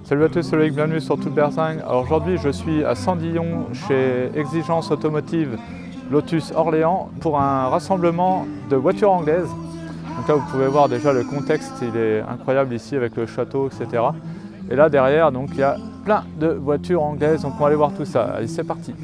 Salut à tous, c'est Loïc, bienvenue sur Tout Berzing. Alors aujourd'hui je suis à Sandillon chez Exigence Automotive Lotus Orléans pour un rassemblement de voitures anglaises. Donc là vous pouvez voir déjà le contexte, il est incroyable ici avec le château, etc. Et là derrière donc il y a plein de voitures anglaises, donc on va aller voir tout ça. Allez, c'est parti.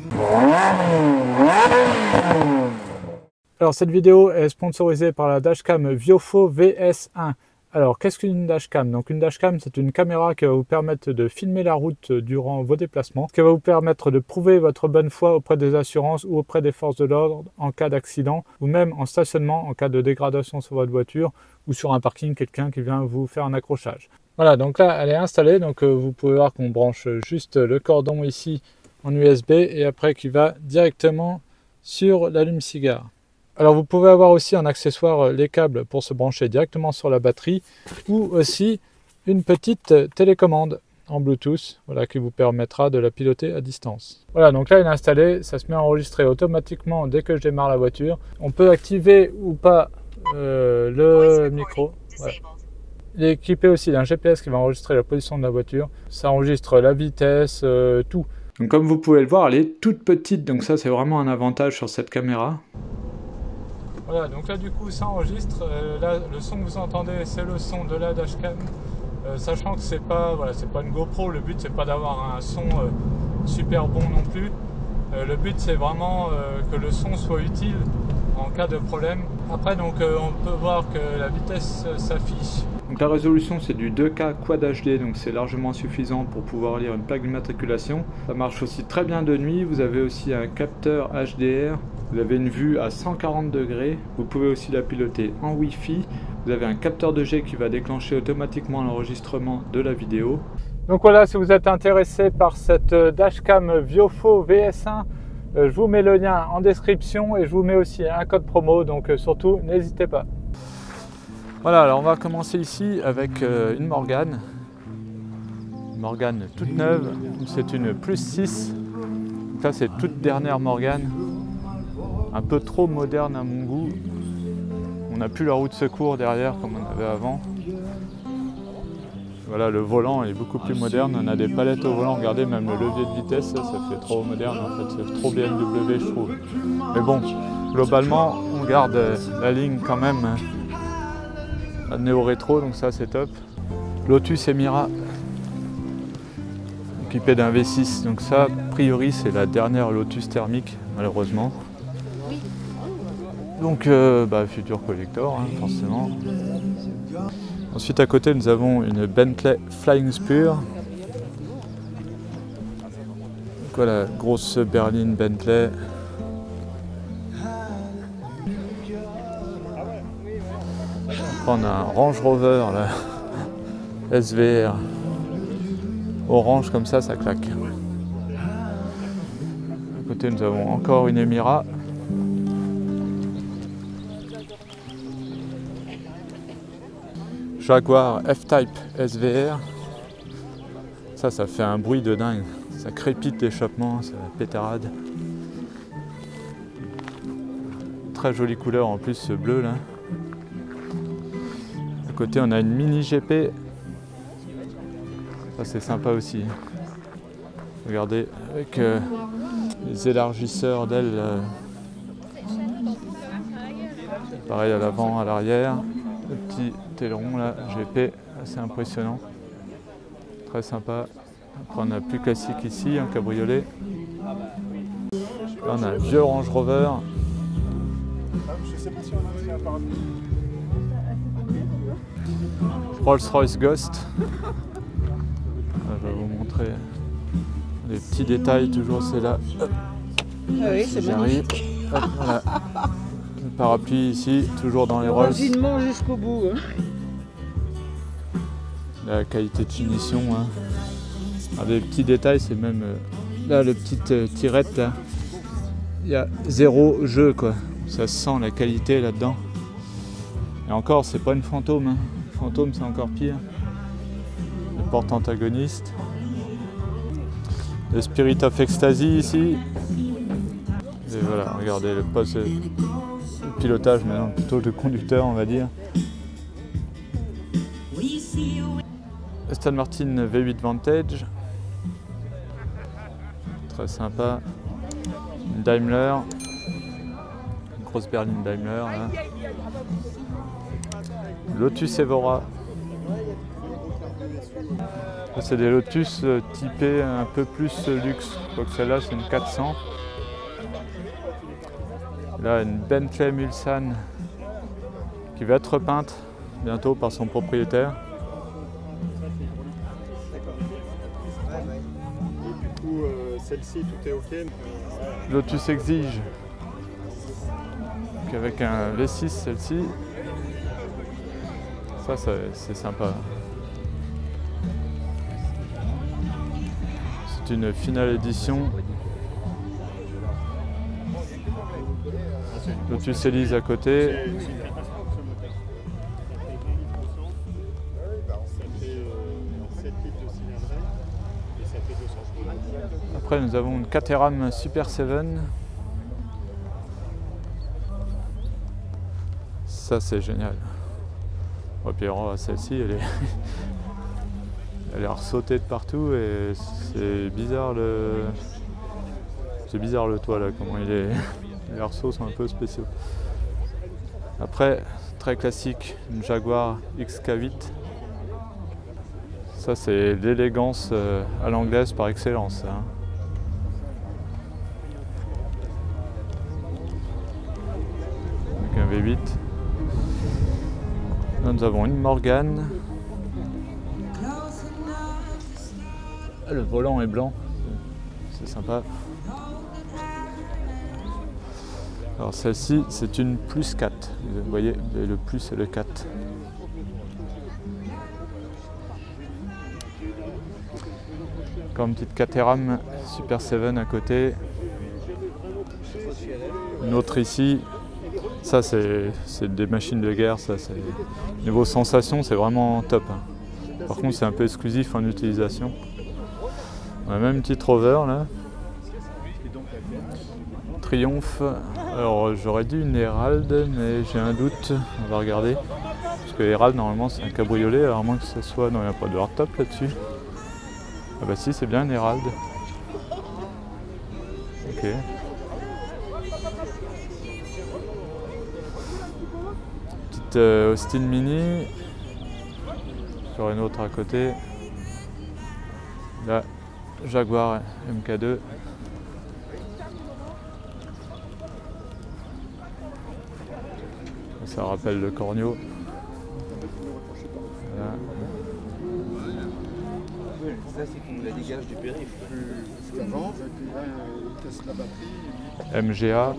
Alors cette vidéo est sponsorisée par la dashcam Viofo VS1. Alors, qu'est-ce qu'une dashcam? Donc une dashcam, c'est une caméra qui va vous permettre de filmer la route durant vos déplacements, qui va vous permettre de prouver votre bonne foi auprès des assurances ou auprès des forces de l'ordre en cas d'accident, ou même en stationnement en cas de dégradation sur votre voiture, ou sur un parking, quelqu'un qui vient vous faire un accrochage. Voilà, donc là, elle est installée, donc vous pouvez voir qu'on branche juste le cordon ici en USB, et après qui va directement sur l'allume-cigare. Alors vous pouvez avoir aussi en accessoire les câbles pour se brancher directement sur la batterie ou aussi une petite télécommande en Bluetooth, voilà, qui vous permettra de la piloter à distance. Voilà, donc là il est installé, ça se met à enregistrer automatiquement dès que je démarre la voiture. On peut activer ou pas le micro. Voilà. Il est équipé aussi d'un GPS qui va enregistrer la position de la voiture. Ça enregistre la vitesse, tout. Donc comme vous pouvez le voir, elle est toute petite, donc ça c'est vraiment un avantage sur cette caméra. Voilà, donc là du coup ça enregistre, là le son que vous entendez c'est le son de la dashcam, sachant que c'est pas une GoPro, le but c'est pas d'avoir un son super bon non plus, le but c'est vraiment que le son soit utile en cas de problème. Après donc on peut voir que la vitesse s'affiche. Donc la résolution c'est du 2K Quad HD, donc c'est largement suffisant pour pouvoir lire une plaque d'immatriculation. Ça marche aussi très bien de nuit, vous avez aussi un capteur HDR. Vous avez une vue à 140 degrés, vous pouvez aussi la piloter en Wi-Fi. Vous avez un capteur de jet qui va déclencher automatiquement l'enregistrement de la vidéo. Donc voilà, si vous êtes intéressé par cette dashcam Viofo VS1, je vous mets le lien en description et je vous mets aussi un code promo, donc surtout n'hésitez pas. Voilà, alors on va commencer ici avec une Morgane. Une Morgane toute neuve, c'est une plus 6. Donc là c'est toute dernière Morgane. Un peu trop moderne à mon goût. On n'a plus la roue de secours derrière comme on avait avant. Voilà, le volant est beaucoup plus moderne. On a des palettes au volant. Regardez, même le levier de vitesse, ça fait trop moderne en fait. C'est trop BMW, je trouve. Mais bon, globalement, on garde la ligne quand même néo-rétro, donc ça c'est top. Lotus Emira, équipé d'un V6. Donc ça, a priori, c'est la dernière Lotus thermique, malheureusement. Donc, futur collector, hein, forcément. Ensuite, à côté, nous avons une Bentley Flying Spur. Donc, voilà, grosse berline Bentley. Après, on a un Range Rover, là, SVR. Orange, comme ça claque. À côté, nous avons encore une Emira. Jaguar F-Type SVR, ça fait un bruit de dingue, ça crépite l'échappement, ça pétarade. Très jolie couleur en plus, ce bleu là. À côté on a une Mini GP, ça c'est sympa aussi. Regardez, avec les élargisseurs d'ailes, pareil à l'avant, à l'arrière. Le petit aileron là, GP, assez impressionnant, très sympa. Après on a plus classique ici, un cabriolet. Là on a un vieux Range Rover. Rolls-Royce Ghost. Là, je vais vous montrer les petits détails, toujours c'est là. Hop. Ah oui, c'est magnifique. Hop, voilà. Le parapluie ici, toujours dans les Rolls. Raffinement jusqu'au bout. Hein. La qualité de finition. Hein. Alors, des petits détails, c'est même là, le petit tirette là. Il y a 0 jeu quoi. Ça se sent la qualité là-dedans. Et encore, c'est pas une fantôme. Hein. Fantôme, c'est encore pire. Les portes antagonistes. Le Spirit of Ecstasy ici. Et voilà, regardez le poste. Pilotage maintenant, plutôt de conducteur on va dire. Aston Martin V8 Vantage, très sympa. Une Daimler, une grosse berline Daimler. Là. Lotus Evora. C'est des Lotus typés un peu plus luxe, quoique celle-là c'est une 400. Là une Bentley Mulsanne qui va être repeinte bientôt par son propriétaire. Du coup, celle-ci, tout est ok. Lotus Exige, donc avec un V6 celle-ci. Ça c'est sympa. C'est une finale édition. Lotus Elise à côté. Après nous avons une Caterham Super 7. Ça c'est génial. Et puis celle-ci elle est ressautée de partout et c'est bizarre le toit là, comment il est. Les arceaux sont un peu spéciaux. Après, très classique, une Jaguar XK8. Ça c'est l'élégance à l'anglaise par excellence. Hein. Avec un V8. Là, nous avons une Morgane. Le volant est blanc, c'est sympa. Alors celle-ci, c'est une plus 4. Vous voyez, le plus et le 4. Encore une petite Caterham Super 7 à côté. Une autre ici. Ça, c'est des machines de guerre. Ça, niveau sensation, c'est vraiment top. Par contre, c'est un peu exclusif en utilisation. On a même une petite Rover là. Triomphe. Alors j'aurais dit une Herald, mais j'ai un doute. On va regarder. Parce que Herald, normalement, c'est un cabriolet, alors à moins que ce soit. Non, il n'y a pas de hardtop là-dessus. Ah bah si, c'est bien une Herald. Ok. Petite Austin Mini. Sur une autre à côté. Là, Jaguar MK2. Ça rappelle le Cornio. Voilà. Ça, c'est qu'on la dégage du périph'. Plus qu'avant, il casse la batterie. MGA.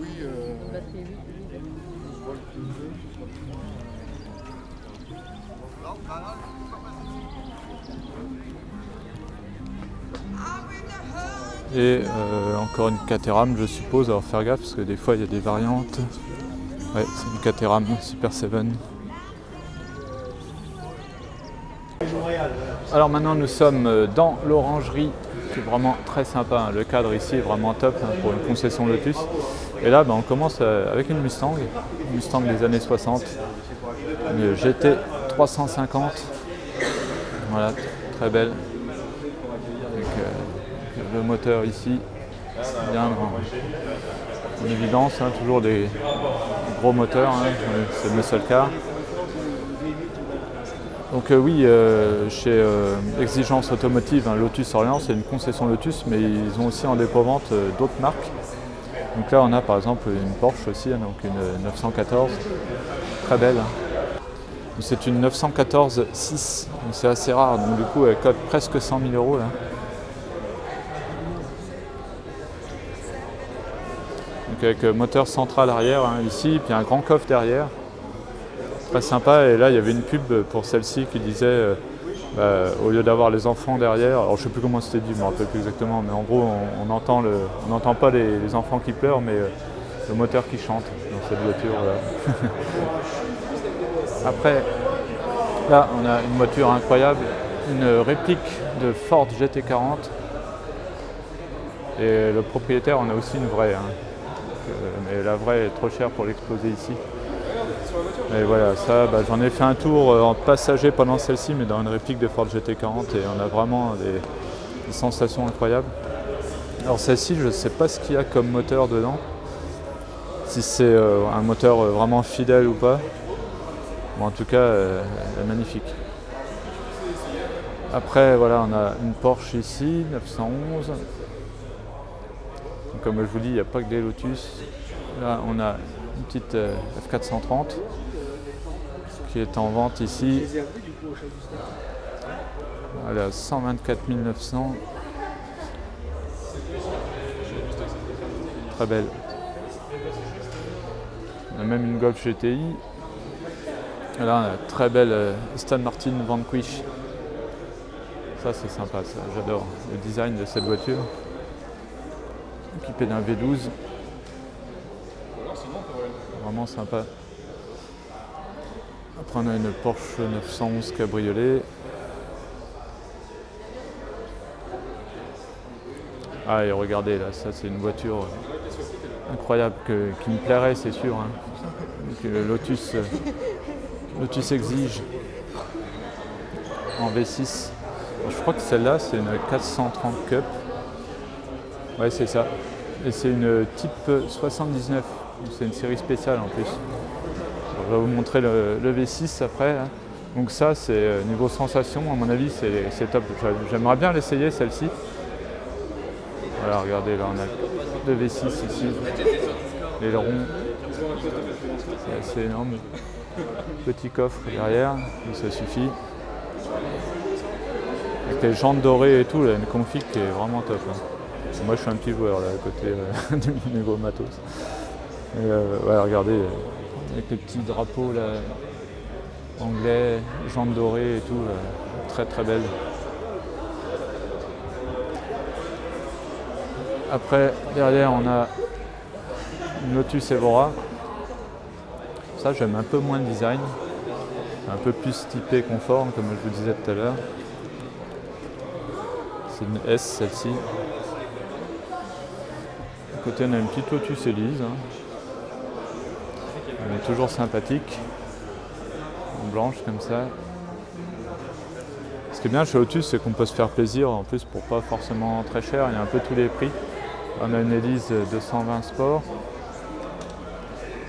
Et encore une Caterham, je suppose. Alors faire gaffe parce que des fois il y a des variantes. Ouais, c'est une Caterham Super 7. Alors maintenant nous sommes dans l'orangerie, qui est vraiment très sympa. Le cadre ici est vraiment top pour une concession Lotus. Et là on commence avec une Mustang des années 60, une GT 350. Voilà, très belle. Avec le moteur ici, bien en évidence, hein, toujours des gros moteurs, hein, c'est le muscle car. Donc oui, chez Exigence Automotive, hein, Lotus Orléans, c'est une concession Lotus, mais ils ont aussi en dépôt-vente d'autres marques. Donc là on a par exemple une Porsche aussi, hein, donc une 914, très belle. C'est une 914 6, donc c'est assez rare, donc du coup elle cote presque 100 000 € là. Donc avec moteur central arrière hein, ici, puis un grand coffre derrière. Très sympa, et là il y avait une pub pour celle-ci qui disait au lieu d'avoir les enfants derrière, alors je ne sais plus comment c'était dit, je ne me rappelle plus exactement, mais en gros on n'entend pas les enfants qui pleurent, mais le moteur qui chante dans cette voiture. Après, là on a une voiture incroyable, une réplique de Ford GT40, et le propriétaire en a aussi une vraie, hein. Mais la vraie est trop chère pour l'exposer ici. Et voilà, ça, j'en ai fait un tour en passager pendant celle-ci, mais dans une réplique de Ford GT40, et on a vraiment des sensations incroyables. Alors celle-ci, je ne sais pas ce qu'il y a comme moteur dedans, si c'est un moteur vraiment fidèle ou pas. Bon, en tout cas, elle est magnifique. Après, voilà, on a une Porsche ici, 911. Donc, comme je vous dis, il n'y a pas que des Lotus. Là, on a une petite F430 qui est en vente ici. Elle est à 124 900. Très belle. On a même une Golf GTI. Et là, on a une très belle Aston Martin Vanquish. Ça, c'est sympa, ça. J'adore le design de cette voiture. Équipée d'un V12. Vraiment sympa. Après, on a une Porsche 911 cabriolet. Ah, et regardez, là, ça, c'est une voiture incroyable qui me plairait, c'est sûr. Hein. Le Lotus Exige en V6. Je crois que celle-là, c'est une 430 Cup. Ouais, c'est ça. Et c'est une type 79. C'est une série spéciale en plus. Alors, je vais vous montrer le V6 après. Là. Donc ça, c'est niveau sensation, à mon avis, c'est top. J'aimerais bien l'essayer, celle-ci. Voilà, regardez, là, on a le V6 ici. L'aileron. C'est assez énorme. Petit coffre derrière, ça suffit. Avec les jantes dorées et tout, là, une config qui est vraiment top. Hein. Moi je suis un petit joueur là, à côté du niveau matos. Et, ouais, regardez, avec les petits drapeaux là, anglais, jantes dorées et tout, très très belle. Après, derrière on a une Lotus Evora. Ça j'aime un peu moins le design, un peu plus typé conforme comme je vous disais tout à l'heure. C'est une S celle-ci. À côté on a une petite Lotus Elise. Hein. Elle est toujours sympathique. En blanche comme ça. Ce qui est bien chez Lotus, c'est qu'on peut se faire plaisir en plus pour pas forcément très cher. Il y a un peu tous les prix. On a une Elise 220 Sport.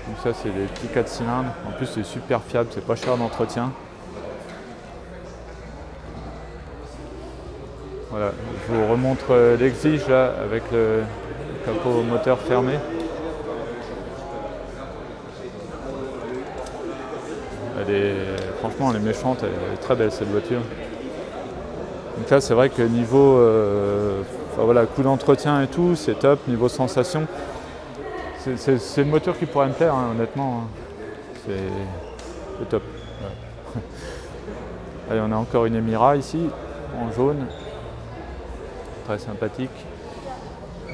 Donc ça c'est des petits 4 cylindres. En plus c'est super fiable, c'est pas cher d'entretien. Voilà, je vous remontre l'Exige là avec le capot moteur fermé. Franchement elle est méchante, elle est très belle cette voiture. Donc là c'est vrai que niveau voilà, coût d'entretien et tout, c'est top, niveau sensation. C'est le moteur qui pourrait me plaire, hein, honnêtement. Hein. C'est top. Ouais. Allez, on a encore une Emira ici, en jaune. Très sympathique.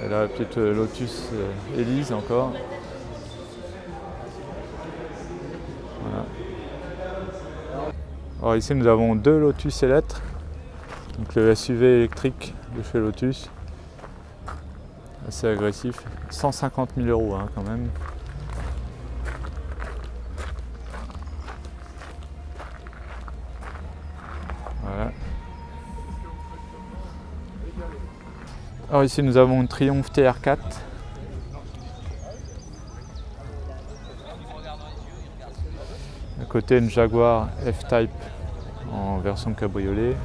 Et là, la petite Lotus Elise encore. Voilà. Alors ici, nous avons deux Lotus Electre. Donc le SUV électrique de chez Lotus. Assez agressif. 150 000 € hein, quand même. Voilà. Alors ici nous avons une Triumph TR4. À côté une Jaguar F-Type en version cabriolet.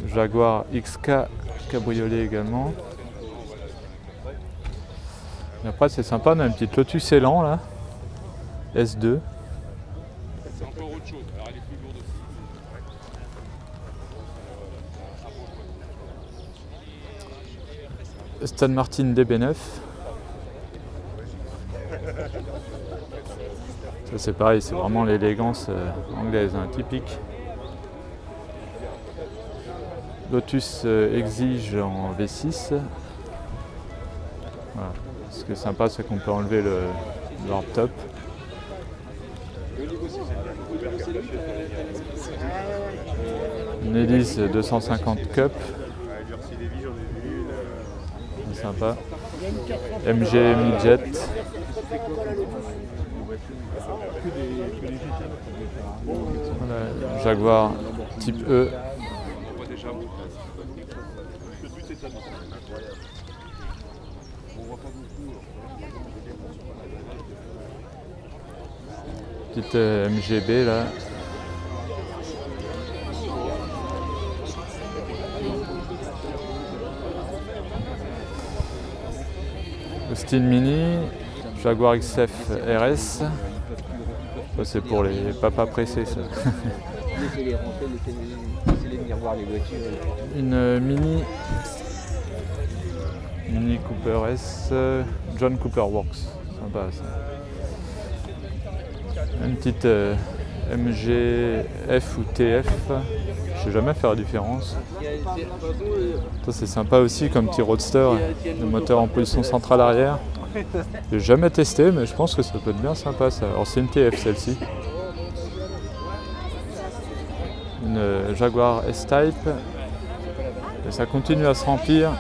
Jaguar XK cabriolet également. Et après c'est sympa, on a une petite Lotus Elan là, S2. C'est encore autre chose, alors elle est plus lourde aussi. Aston Martin DB9. Ça c'est pareil, c'est vraiment l'élégance anglaise, hein, typique. Lotus Exige en V6. Voilà. Ce qui est sympa, c'est qu'on peut enlever le hardtop. Une Elise 250 Cup. C'est sympa. MG Midget. Voilà, Jaguar type E. Petite MGB là. Austin Mini, Jaguar XF RS. Ça c'est pour les papas pressés ça. Laissez-les rentrer, laissez-les venir voir les voitures. Une Mini Cooper S, John Cooper Works. Sympa ça. Une petite MG F ou TF. Je sais jamais faire la différence. Ça c'est sympa aussi comme petit roadster, le moteur en position centrale arrière. J'ai jamais testé mais je pense que ça peut être bien sympa ça. Alors c'est une TF celle-ci. Une Jaguar S-Type. Et ça continue à se remplir.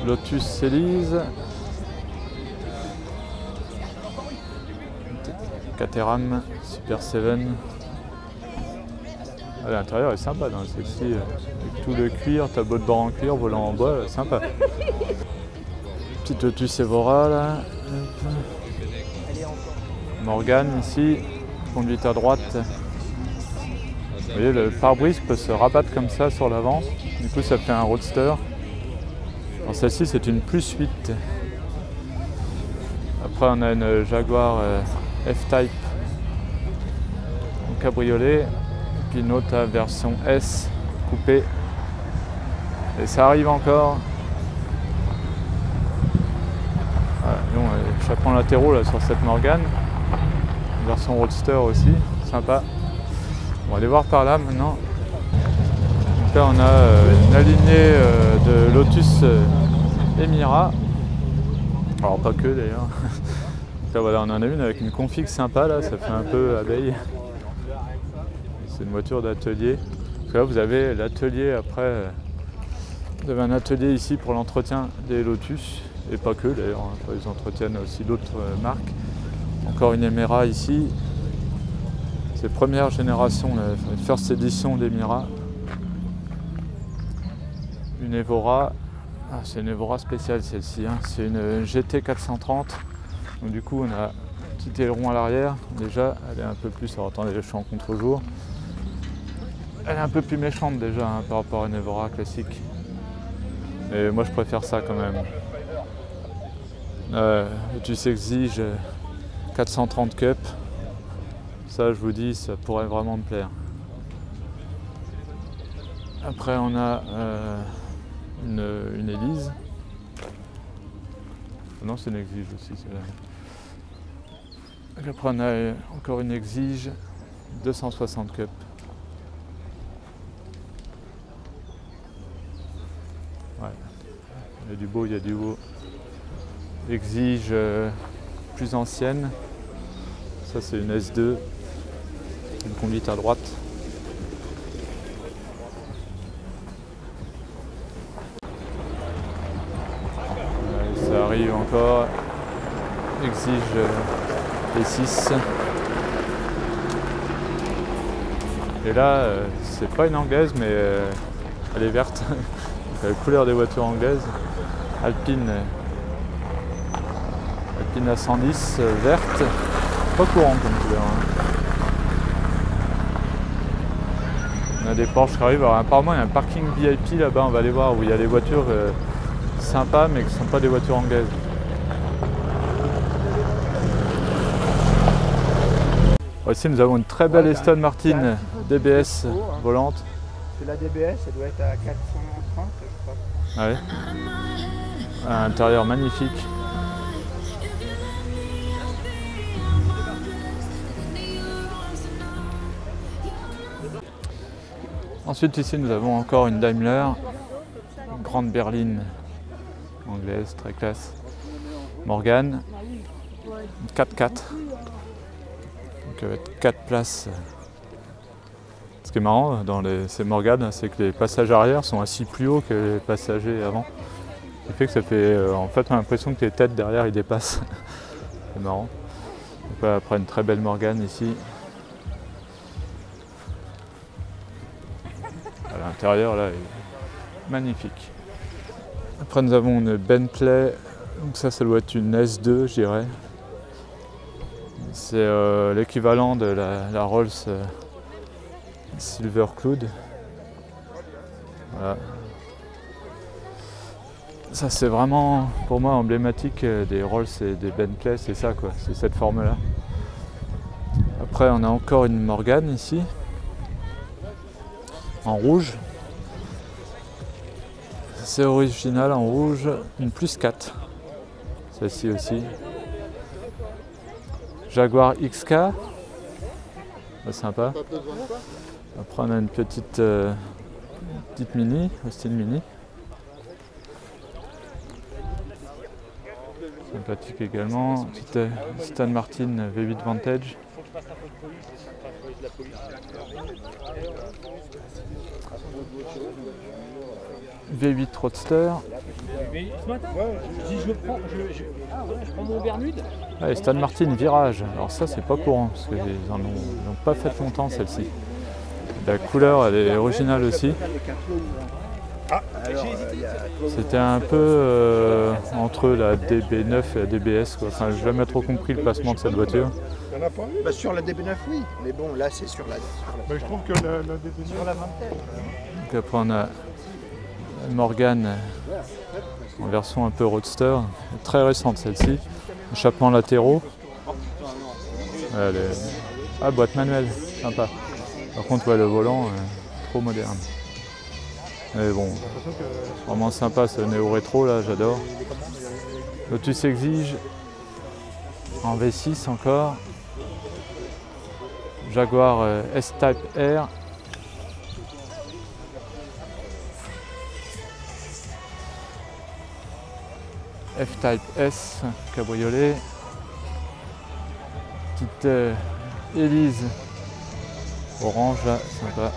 Lotus Célise. Caterham Super 7. À l'intérieur est sympa dans celle-ci, avec tout le cuir, tableau de bord en cuir, volant en bois, sympa. Petite Lotus Evora là. Morgan ici, conduite à droite. Vous voyez le pare-brise peut se rabattre comme ça sur l'avant, du coup ça fait un roadster. Alors celle-ci c'est une plus 8. Après on a une Jaguar F-Type en cabriolet, puis une autre version S coupée. Et ça arrive encore. Voilà, donc, échappement latéraux là, sur cette Morgan. Une version roadster aussi, sympa. On va aller voir par là maintenant. Donc là on a une alignée de Lotus Emira. Alors pas que d'ailleurs. Là, voilà, on en a une avec une config sympa là, ça fait un peu abeille. C'est une voiture d'atelier. Là vous avez l'atelier après. Vous avez un atelier ici pour l'entretien des Lotus, et pas que d'ailleurs, hein, ils entretiennent aussi d'autres marques. Encore une Emira ici. C'est première génération, la first edition d'Emira. Une Evora. Ah, c'est une Evora spéciale celle-ci, hein. C'est une GT 430. Donc du coup on a un petit aileron à l'arrière, déjà elle est un peu plus, alors attendez je suis en contre-jour, elle est un peu plus méchante déjà hein, par rapport à une Evora classique, mais moi je préfère ça quand même. Lotus Exige 430 Cup, ça je vous dis ça pourrait vraiment me plaire. Après on a une Elise. Non, c'est une Exige aussi, celle-là. Après, on a encore une Exige 260 Cup. Ouais. Il y a du beau, il y a du beau. Exige plus ancienne. Ça, c'est une S2. Une conduite à droite. Ça arrive encore. Exige P6. Et là, c'est pas une anglaise, mais elle est verte. Donc, la couleur des voitures anglaises. Alpine A110 verte. Pas courant comme couleur. Hein. On a des Porsche qui arrivent. Alors, apparemment, il y a un parking VIP là-bas. On va aller voir où il y a des voitures sympas, mais qui ne sont pas des voitures anglaises. Ici, nous avons une très belle Aston Martin DBS volante. C'est la DBS, elle doit être à 430, je crois. Ouais. Un intérieur magnifique. Ensuite, ici, nous avons encore une Daimler, une grande berline anglaise, très classe. Morgan, une 4x4. Donc avec 4 places Ce qui est marrant dans ces Morgan, c'est que les passages arrière sont assis plus haut que les passagers avant. Ce qui fait que ça fait en fait l'impression que les têtes derrière ils dépassent. C'est marrant. Donc, après une très belle Morgan ici. À l'intérieur là est magnifique. Après nous avons une Bentley. Donc ça doit être une S2 je dirais. C'est l'équivalent de la Rolls Silver Cloud. Voilà. Ça c'est vraiment pour moi emblématique des Rolls et des Bentley, c'est ça quoi, c'est cette forme là. Après on a encore une Morgan ici, en rouge. C'est original en rouge, une plus 4. Celle-ci aussi. Jaguar XK, c'est sympa. Après on a une petite Mini, Austin Mini. Sympathique également. Petite Aston Martin V8 Vantage. V8 Roadster. Ce matin, je prends mon Bermude. Ah, Aston Martin Virage. Alors ça c'est pas courant parce qu'ils n'ont pas fait longtemps celle-ci. La couleur elle est originale aussi. C'était un peu entre la DB9 et la DBS quoi. Enfin, j'ai jamais trop compris le placement de cette voiture. Bah, sur la DB9 oui, mais bon là c'est sur la. Mais je trouve que la DB9 Sur la Vantage. Donc après on a Morgan en version un peu roadster, très récente celle-ci. Échappements latéraux. Ah, boîte manuelle, sympa. Par contre ouais, le volant trop moderne. Mais bon, vraiment sympa ce néo-rétro là, j'adore. Lotus Exige en V6 encore. Jaguar S-Type R. F-Type S, cabriolet. Petite Elise orange là, sympa.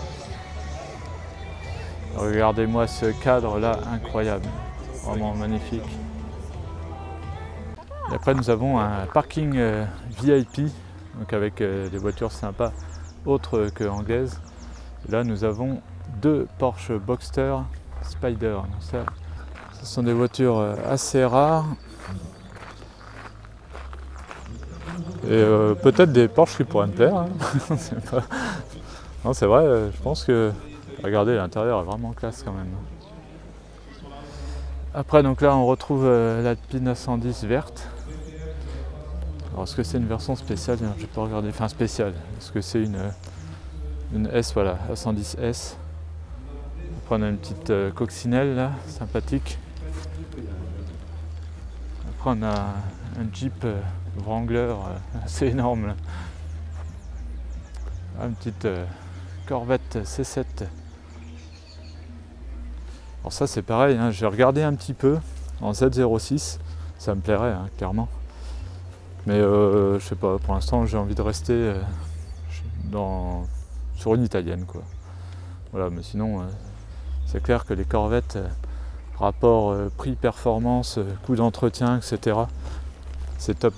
Regardez-moi ce cadre là, incroyable, vraiment magnifique. Et après nous avons un parking VIP, donc avec des voitures sympas autres que anglaises. Et là nous avons deux Porsche Boxster Spider. Donc ça, ce sont des voitures assez rares. Et peut-être des Porsche qui pourraient me plaire. Hein. Non, c'est vrai, je pense que regardez, l'intérieur est vraiment classe quand même. Après, donc là, on retrouve la P910 verte. Alors, est-ce que c'est une version spéciale? Je peux regarder. Enfin, spéciale. Est-ce que c'est une S, voilà, A110S. Après, on a une petite coccinelle là, sympathique. Après, on a un Jeep Wrangler assez énorme là. Une petite Corvette C7. Alors ça c'est pareil, hein, j'ai regardé un petit peu en Z06, ça me plairait hein, clairement. Mais je sais pas, pour l'instant j'ai envie de rester sur une italienne quoi. Voilà, mais sinon c'est clair que les Corvettes, rapport prix-performance, coût d'entretien, etc. c'est top.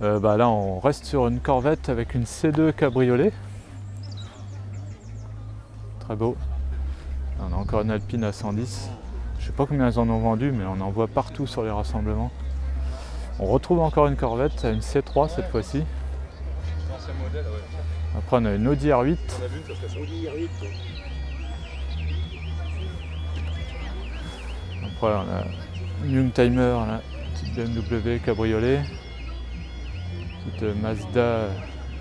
Là on reste sur une Corvette avec une C2 cabriolet. Très beau. On a encore une Alpine A110. Je sais pas combien elles en ont vendu, mais on en voit partout sur les rassemblements. On retrouve encore une Corvette, une C3 cette fois-ci. Après on a une Audi R8. Après on a une Youngtimer, là, petite BMW cabriolet. Petite Mazda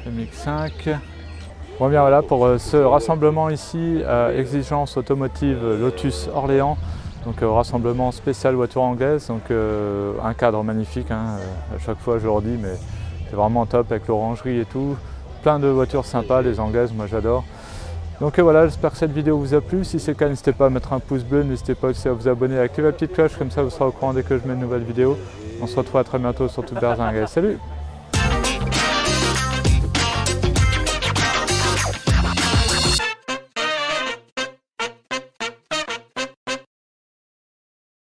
MX-5. Bon bien voilà pour ce rassemblement ici à Exigence Automotive Lotus Orléans, donc rassemblement spécial voiture anglaise, donc un cadre magnifique, hein, à chaque fois je le redis, mais c'est vraiment top avec l'orangerie et tout, plein de voitures sympas, les anglaises, moi j'adore. Donc voilà, j'espère que cette vidéo vous a plu, si c'est le cas n'hésitez pas à mettre un pouce bleu, n'hésitez pas aussi à vous abonner, à activer la petite cloche, comme ça vous serez au courant dès que je mets une nouvelle vidéo. On se retrouve à très bientôt sur Tout Berzingue, salut!